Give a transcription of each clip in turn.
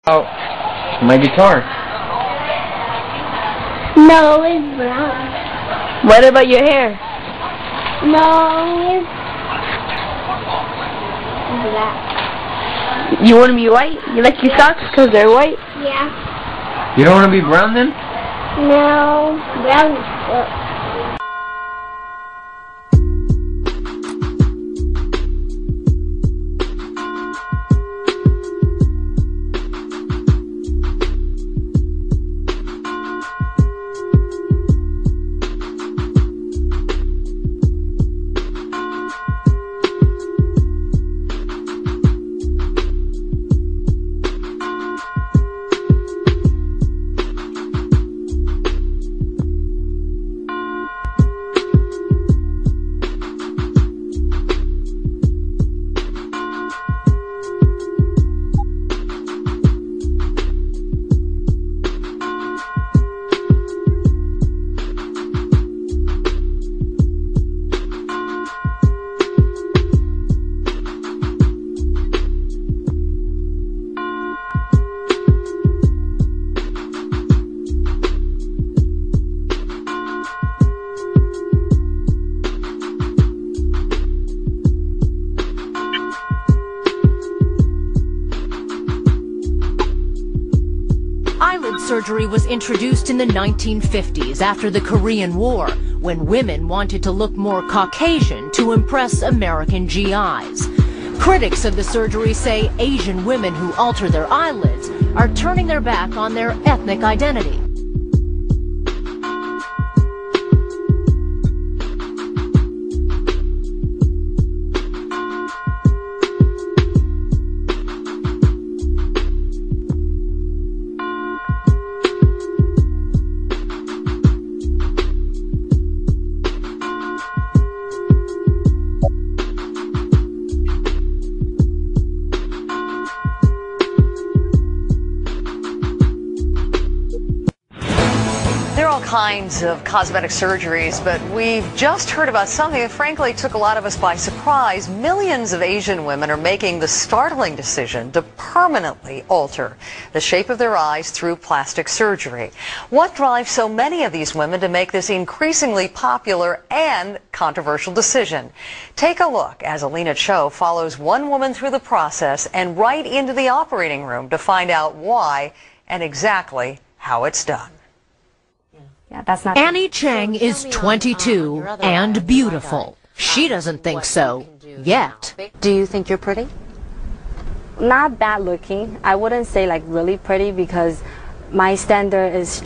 Oh, my guitar. No, it's brown. What about your hair? No, it's black. You want to be white? You like your socks because they're white? Yeah. You don't want to be brown then? No, brown is good. Eyelid surgery was introduced in the 1950s after the Korean War, when women wanted to look more Caucasian to impress American GIs. Critics of the surgery say Asian women who alter their eyelids are turning their back on their ethnic identity. There are all kinds of cosmetic surgeries, but we've just heard about something that frankly took a lot of us by surprise. Millions of Asian women are making the startling decision to permanently alter the shape of their eyes through plastic surgery. What drives so many of these women to make this increasingly popular and controversial decision? Take a look as Alina Cho follows one woman through the process and right into the operating room to find out why and exactly how it's done. Yeah, that's not Annie Chang is 22 and beautiful. She doesn't think so yet. Do you think you're pretty? Not bad looking. I wouldn't say like really pretty because my standard is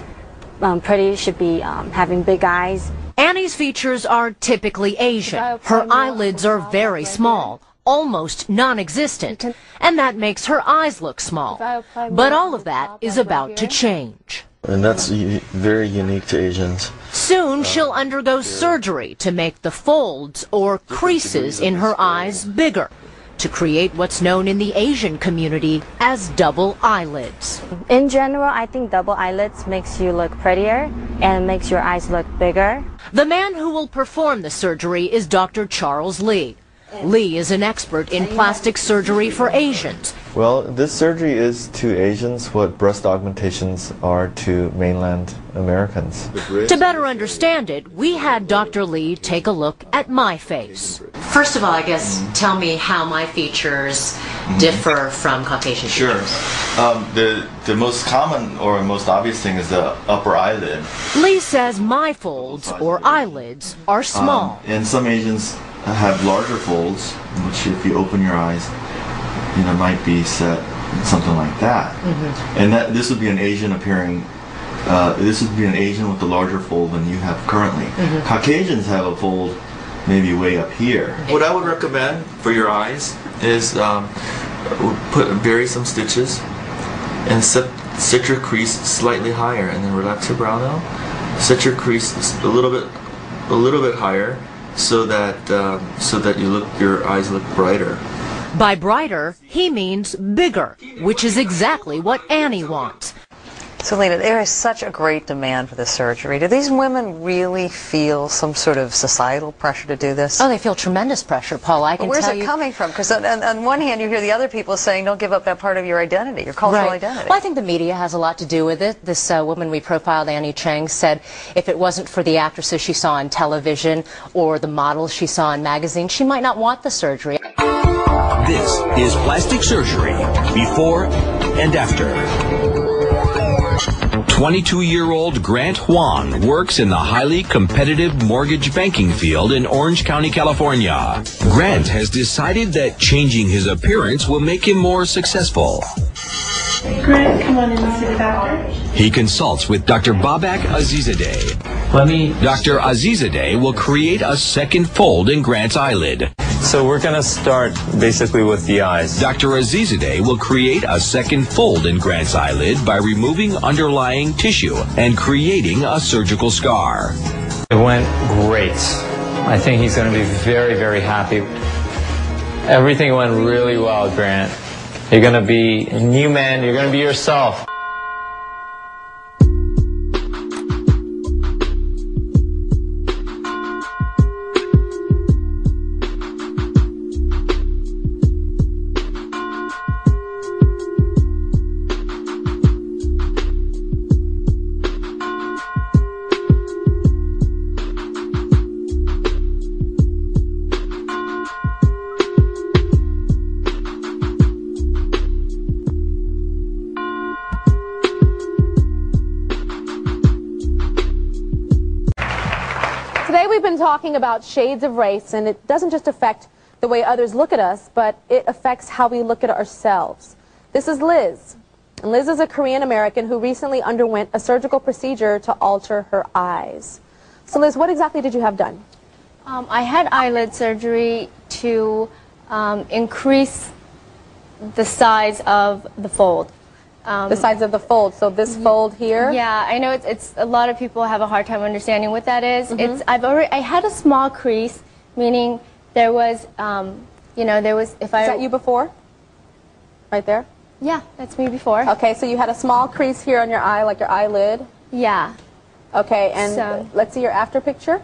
pretty should be having big eyes. Annie's features are typically Asian. Her eyelids are very small, almost non-existent, and that makes her eyes look small. But all of that is about to change. And that's very unique to Asians. Soon she'll undergo surgery to make the folds or creases in her eyes bigger, to create what's known in the Asian community as double eyelids. In general, I think double eyelids makes you look prettier and makes your eyes look bigger. The man who will perform the surgery is Dr. Charles Lee. Lee is an expert in plastic surgery for Asians. Well, this surgery is to Asians what breast augmentations are to mainland Americans. To better understand it, we had Dr. Lee take a look at my face. First of all, I guess, tell me how my features differ from Caucasian features. Sure. The most common or most obvious thing is the upper eyelid. Lee says my folds, or eyelids, are small. And some Asians have larger folds, which if you open your eyes, might be set something like that. And this would be an Asian appearing, this would be an Asian with a larger fold than you have currently. Caucasians have a fold maybe way up here. What I would recommend for your eyes is vary some stitches and set your crease slightly higher, and then relax your brow now. Set your crease a little bit higher, so that your eyes look brighter. By brighter, he means bigger, which is exactly what Annie wants. Selena, there is such a great demand for this surgery. Do these women really feel some sort of societal pressure to do this? Oh, they feel tremendous pressure, Paul. I can Where's tell it you. coming from? Because on one hand, you hear the other people saying, don't give up that part of your identity, your cultural identity. Well, I think the media has a lot to do with it. This woman we profiled, Annie Chang, said if it wasn't for the actresses she saw on television or the models she saw in magazines, she might not want the surgery. This is plastic surgery before and after. 22-year-old Grant Huang works in the highly competitive mortgage banking field in Orange County, California. Grant has decided that changing his appearance will make him more successful. Grant, come on in and see the doctor. He consults with Dr. Babak Azizadeh. Dr. Azizadeh will create a second fold in Grant's eyelid. So we're going to start basically with the eyes. Dr. Azizadeh will create a second fold in Grant's eyelid by removing underlying tissue and creating a surgical scar. It went great. I think he's going to be very, very happy. Everything went really well, Grant. You're going to be a new man. You're going to be yourself. Today we've been talking about shades of race, and it doesn't just affect the way others look at us, but it affects how we look at ourselves. This is Liz. And Liz is a Korean American who recently underwent a surgical procedure to alter her eyes. So Liz, what exactly did you have done? I had eyelid surgery to increase the size of the fold. The size of the fold, so this fold here? Yeah, I know it's a lot of people have a hard time understanding what that is. I had a small crease, meaning there was, you know, there was, Is that you before? Right there? Yeah, that's me before. Okay, so you had a small crease here on your eye, like your eyelid? Yeah. Okay, and let's see your after picture.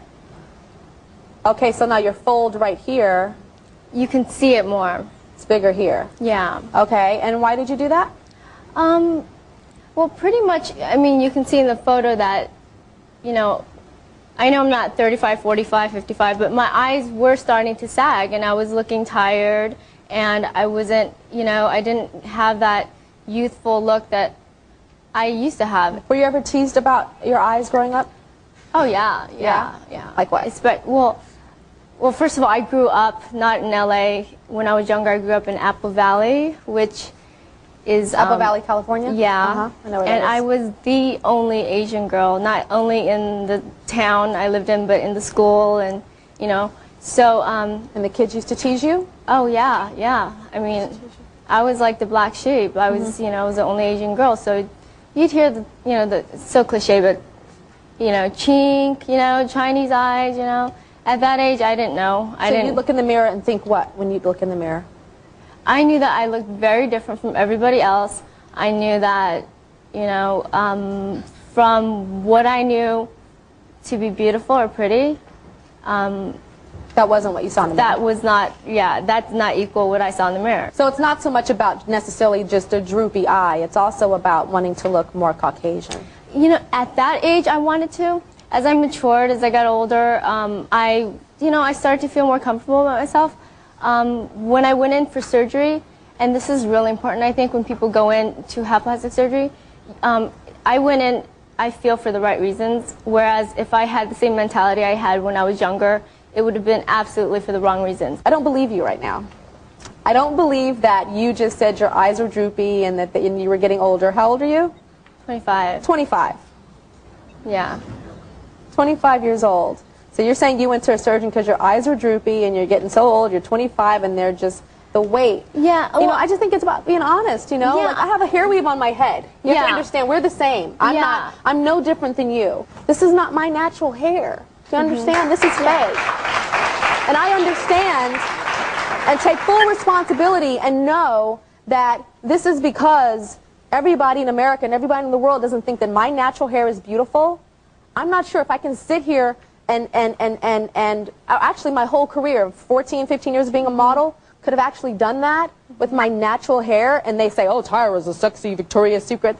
Okay, so now your fold right here. You can see it more. It's bigger here. Yeah. Okay, and why did you do that? Well, pretty much, I mean, you can see in the photo that, you know I'm not 35, 45, 55, but my eyes were starting to sag, and I was looking tired, and I wasn't, I didn't have that youthful look that I used to have. Were you ever teased about your eyes growing up? Oh, yeah. Like what? Well, first of all, I grew up not in LA. When I was younger, I grew up in Apple Valley, which is Apple Valley, California? Yeah. I know where that and is. I was the only Asian girl, not only in the town I lived in, but in the school, and so. And the kids used to tease you? Oh yeah. I mean, I was like the black sheep. I was, I was the only Asian girl. So you'd hear the, it's so cliche, but chink, Chinese eyes, At that age, I didn't know. So you look in the mirror and think what when you look in the mirror? I knew that I looked very different from everybody else. I knew that, from what I knew to be beautiful or pretty. That wasn't what you saw in the mirror? That was not, that's not equal what I saw in the mirror. So it's not so much about necessarily just a droopy eye. It's also about wanting to look more Caucasian. At that age, I wanted to. As I matured, as I got older, I started to feel more comfortable about myself. When I went in for surgery, and this is really important, I think, when people go in to have plastic surgery, I went in, I feel, for the right reasons, whereas if I had the same mentality I had when I was younger, it would have been absolutely for the wrong reasons. I don't believe you right now. I don't believe that you just said your eyes were droopy and that you were getting older. How old are you? 25. 25. Yeah. 25 years old. So you're saying you went to a surgeon because your eyes were droopy and you're getting so old, you're 25, and they're just the weight. Yeah. Well, I just think it's about being honest, Yeah. Like, I have a hair weave on my head. You have to understand, we're the same. I'm no different than you. This is not my natural hair. Do you understand? This is fake. And I understand and take full responsibility and know that this is because everybody in America and everybody in the world doesn't think that my natural hair is beautiful, I'm not sure if I can sit here and actually my whole career, 14, 15 years of being a model, could have actually done that with my natural hair, and they say, oh, Tyra's a sexy Victoria's Secret.